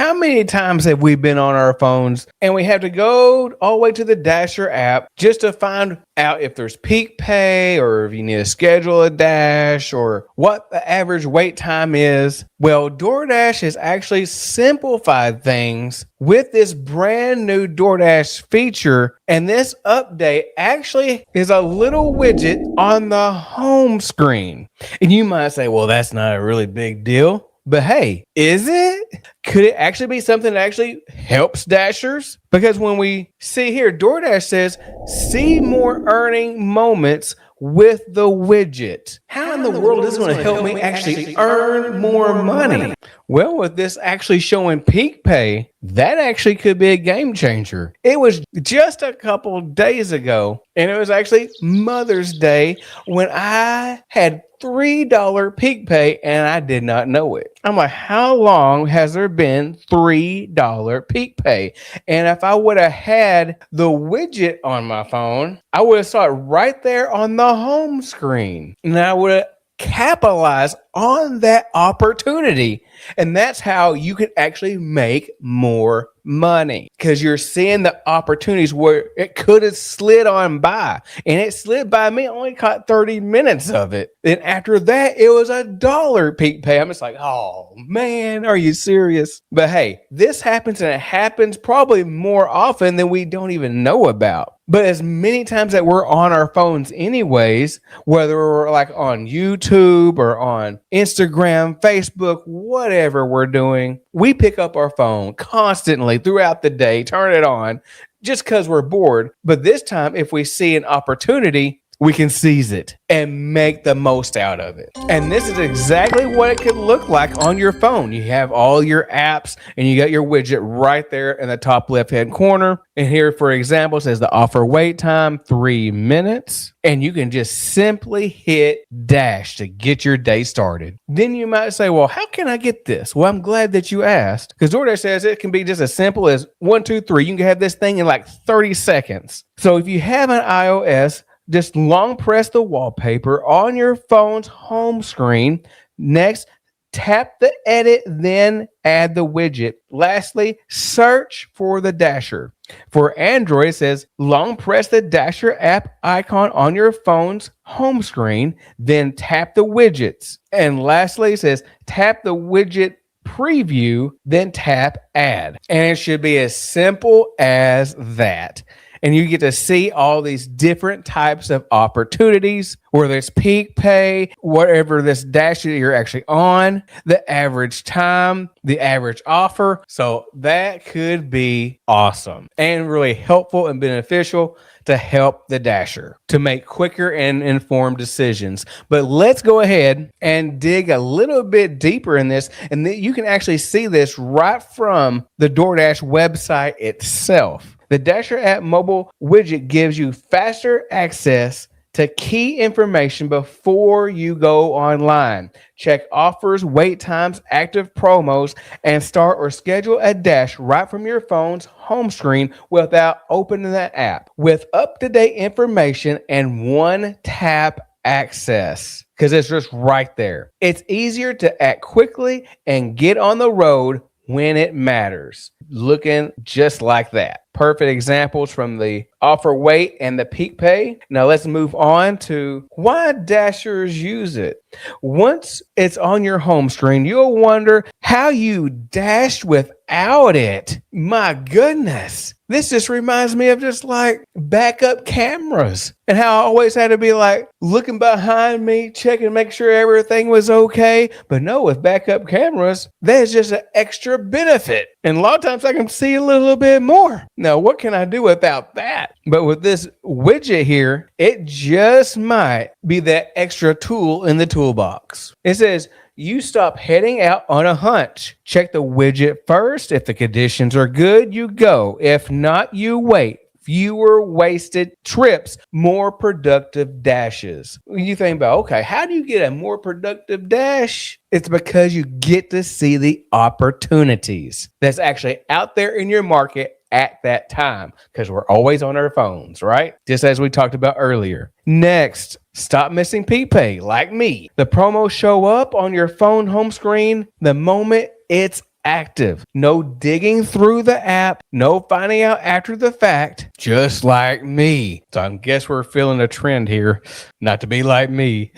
How many times have we been on our phones and we have to go all the way to the Dasher app just to find out if there's peak pay or if you need to schedule a dash or what the average wait time is? Well, DoorDash has actually simplified things with this brand new DoorDash feature, and this update actually is a little widget on the home screen. And you might say, well, that's not a really big deal. But hey, is it? Could it actually be something that actually helps Dashers? Because when we see here, DoorDash says, see more earning moments with the widget. How in the world is this going to help me actually earn more money? Well, with this actually showing peak pay, that actually could be a game changer. It was just a couple days ago, and it was actually Mother's Day when I had $3 peak pay and I did not know it. I'm like, how long has there been $3 peak pay? And if I would have had the widget on my phone, I would have saw it right there on the home screen. And I would have capitalized on that opportunity. And that's how you can actually make more money, because you're seeing the opportunities where it could have slid on by, and it slid by me. I only caught 30 minutes of it. Then after that, it was $1 peak pay. I'm just like, oh man, are you serious? But hey, this happens, and it happens probably more often than we don't even know about. But as many times that we're on our phones anyways, whether we're like on YouTube or on Instagram, Facebook, whatever we're doing, we pick up our phone constantly throughout the day, turn it on just because we're bored. But this time, if we see an opportunity, we can seize it and make the most out of it. And this is exactly what it could look like on your phone. You have all your apps and you got your widget right there in the top left-hand corner. And here, for example, it says the offer wait time, 3 minutes. And you can just simply hit dash to get your day started. Then you might say, well, how can I get this? Well, I'm glad that you asked, because DoorDash says it can be just as simple as 1, 2, 3. You can have this thing in like 30 seconds. So if you have an iOS, just long press the wallpaper on your phone's home screen. Next, tap the edit, then add the widget. Lastly, search for the Dasher. For Android, it says long press the Dasher app icon on your phone's home screen, then tap the widgets. And lastly, it says tap the widget preview, then tap add. And it should be as simple as that. And you get to see all these different types of opportunities, whether it's peak pay, whatever this dash that you're actually on, the average time, the average offer. So that could be awesome and really helpful and beneficial to help the Dasher to make quicker and informed decisions. But let's go ahead and dig a little bit deeper in this. And you can actually see this right from the DoorDash website itself. The Dasher app mobile widget gives you faster access to key information before you go online. Check offers, wait times, active promos, and start or schedule a dash right from your phone's home screen without opening the app, with up-to-date information and one-tap access, because it's just right there. It's easier to act quickly and get on the road when it matters. Looking just like that. Perfect examples from the offer wait and the peak pay. Now let's move on to why Dashers use it. Once it's on your home screen, you'll wonder how you dashed without it. My goodness. This just reminds me of just like backup cameras and how I always had to be like looking behind me, checking to make sure everything was okay. But no, with backup cameras, there's just an extra benefit. And a lot of times I can see a little bit more. Now, what can I do without that? But with this widget here, it just might be that extra tool in the toolbox. It says, you stop heading out on a hunch. Check the widget first. If the conditions are good, you go. If not, you wait. Fewer wasted trips, more productive dashes. You think about, okay, how do you get a more productive dash? It's because you get to see the opportunities that's actually out there in your market at that time, because we're always on our phones, right? Just as we talked about earlier. Next, stop missing peak pay like me. The promos show up on your phone home screen the moment it's active. No digging through the app, no finding out after the fact, just like me. So I guess we're feeling a trend here, not to be like me.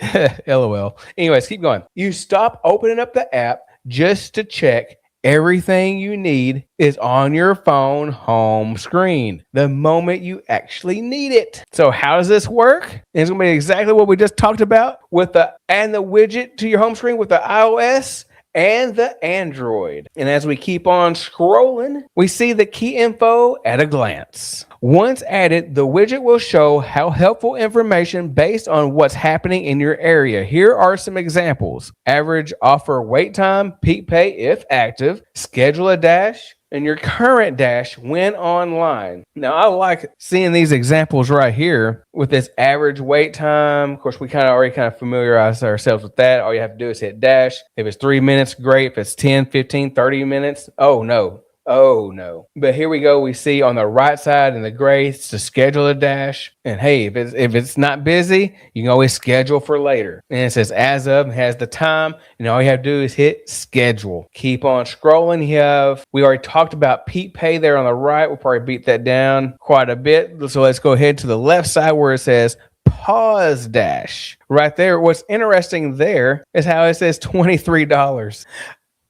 LOL. Anyways, keep going. You stop opening up the app just to check. Everything you need is on your phone home screen the moment you actually need it. So how does this work? It's going to be exactly what we just talked about with the widget to your home screen with the iOS and the Android. And as we keep on scrolling, we see the key info at a glance. Once added, the widget will show how helpful information based on what's happening in your area. Here are some examples. Average offer wait time, peak pay if active, schedule a dash, and your current dash when online. Now, I like seeing these examples right here with this average wait time. Of course, we already familiarize ourselves with that. All you have to do is hit dash. If it's 3 minutes, great. If it's 10, 15, 30 minutes, oh no. But here we go. We see on the right side in the gray to schedule a dash. And hey, if it's not busy, you can always schedule for later. And it says as of, has the time, and all you have to do is hit schedule. Keep on scrolling. We already talked about peak pay there on the right. We'll probably beat that down quite a bit. So let's go ahead to the left side where it says pause dash. Right there. What's interesting there is how it says $23.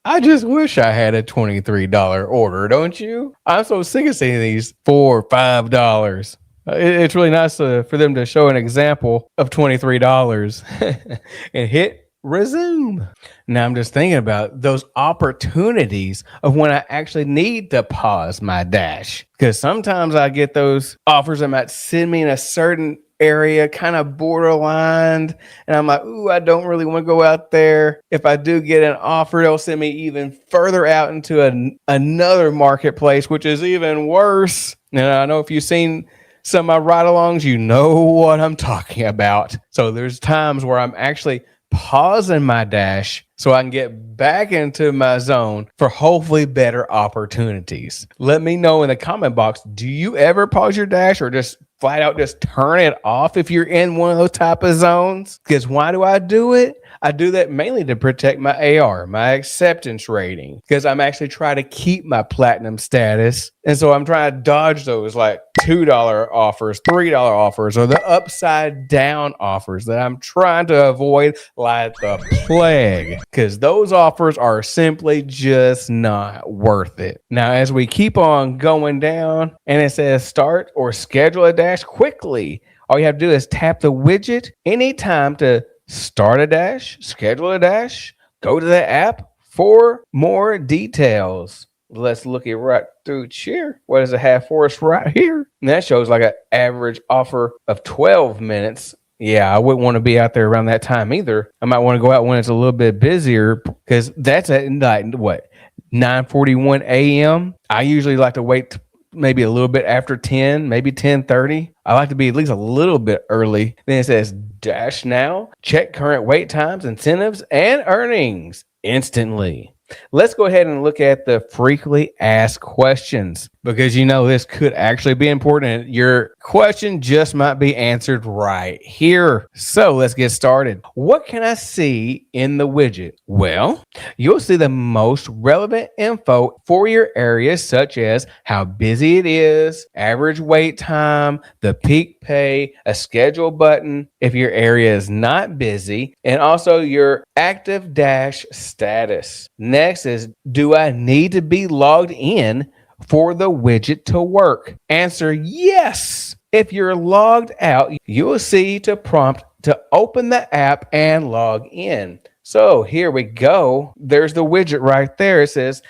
I just wish I had a $23 order, don't you? I'm so sick of seeing these $4 or $5. It's really nice for them to show an example of $23 and hit resume. Now I'm just thinking about those opportunities of when I actually need to pause my dash, because sometimes I get those offers that might send me in a certain area, kind of borderline, and I'm like, ooh, I don't really want to go out there. If I do get an offer, they'll send me even further out into another marketplace, which is even worse. Now, I know if you've seen some of my ride-alongs, you know what I'm talking about. So there's times where I'm actually pausing my dash so I can get back into my zone for hopefully better opportunities. Let me know in the comment box, do you ever pause your dash or just flat out just turn it off if you're in one of those type of zones? Because why do I do it? I do that mainly to protect my AR, my acceptance rating, because I'm actually trying to keep my platinum status. And so I'm trying to dodge those like $2 offers, $3 offers, or the upside down offers that I'm trying to avoid like the plague, because those offers are simply just not worth it. Now, as we keep on going down and it says start or schedule a dash quickly, all you have to do is tap the widget anytime to start a dash, schedule a dash, go to the app for more details. Let's look it right through here. What does it have for us right here? And that shows like an average offer of 12 minutes. Yeah, I wouldn't want to be out there around that time either. I might want to go out when it's a little bit busier, because that's at like what, 9:41 a.m. I usually like to wait maybe a little bit after 10, maybe 10:30. I like to be at least a little bit early. Then it says dash now, check current wait times, incentives, and earnings instantly. Let's go ahead and look at the frequently asked questions, because you know this could actually be important. Your question just might be answered right here. So let's get started. What can I see in the widget? Well, you'll see the most relevant info for your area, such as how busy it is, average wait time, the peak pay, a schedule button if your area is not busy, and also your active dash status. Next is, do I need to be logged in for the widget to work? Answer yes. If you're logged out, you will see to prompt to open the app and log in. So here we go. There's the widget right there. It says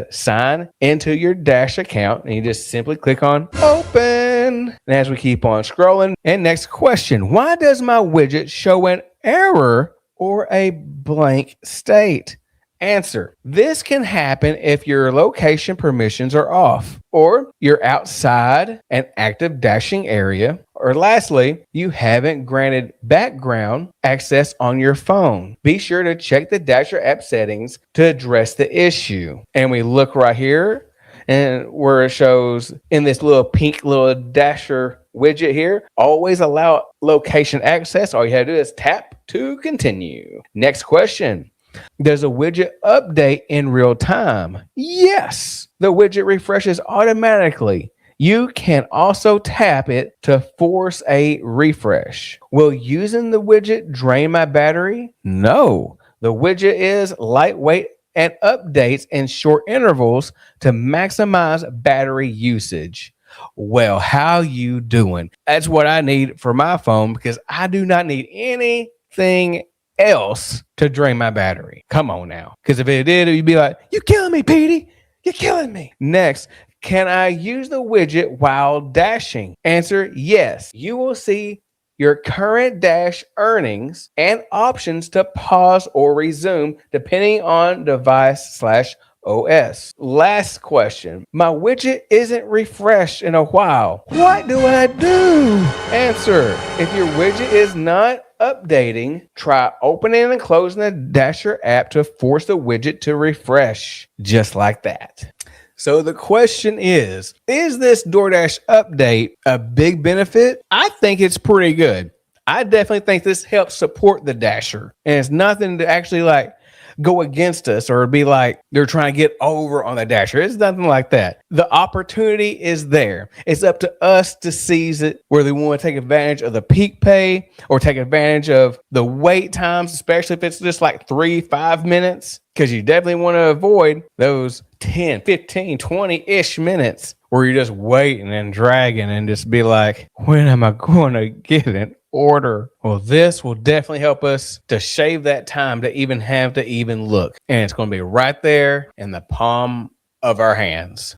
sign into your Dash account, and you just simply click on open. And as we keep on scrolling, and next question, why does my widget show an error or a blank state? Answer, this can happen if your location permissions are off, or you're outside an active dashing area, or lastly, you haven't granted background access on your phone. Be sure to check the Dasher app settings to address the issue. And we look right here, and where it shows in this little pink little Dasher widget here, always allow location access. All you have to do is tap to continue. Next question. Does a widget update in real time? Yes. The widget refreshes automatically. You can also tap it to force a refresh. Will using the widget drain my battery? No. The widget is lightweight and updates in short intervals to maximize battery usage. Well, how you doing? That's what I need for my phone because I do not need anything else to drain my battery. Come on now. Because if it did, you'd be like, you killing me, Petey. You're killing me. Next, can I use the widget while dashing? Answer, yes. You will see your current dash earnings and options to pause or resume depending on device slash OS. Last question. My widget isn't refreshed in a while. What do I do? Answer. If your widget is not updating, try opening and closing the Dasher app to force the widget to refresh. Just like that. So the question is this Doordash update a big benefit? I think it's pretty good. I definitely think this helps support the Dasher. And it's nothing to actually like go against us or be like they're trying to get over on the Dasher. It's nothing like that. The opportunity is there. It's up to us to seize it, whether we want to take advantage of the peak pay or take advantage of the wait times, especially if it's just like 3-5 minutes, because you definitely want to avoid those 10, 15, 20-ish minutes where you're just waiting and dragging and just be like, when am I going to get an order? Well, this will definitely help us to shave that time to even have to even look. And it's going to be right there in the palm of our hands.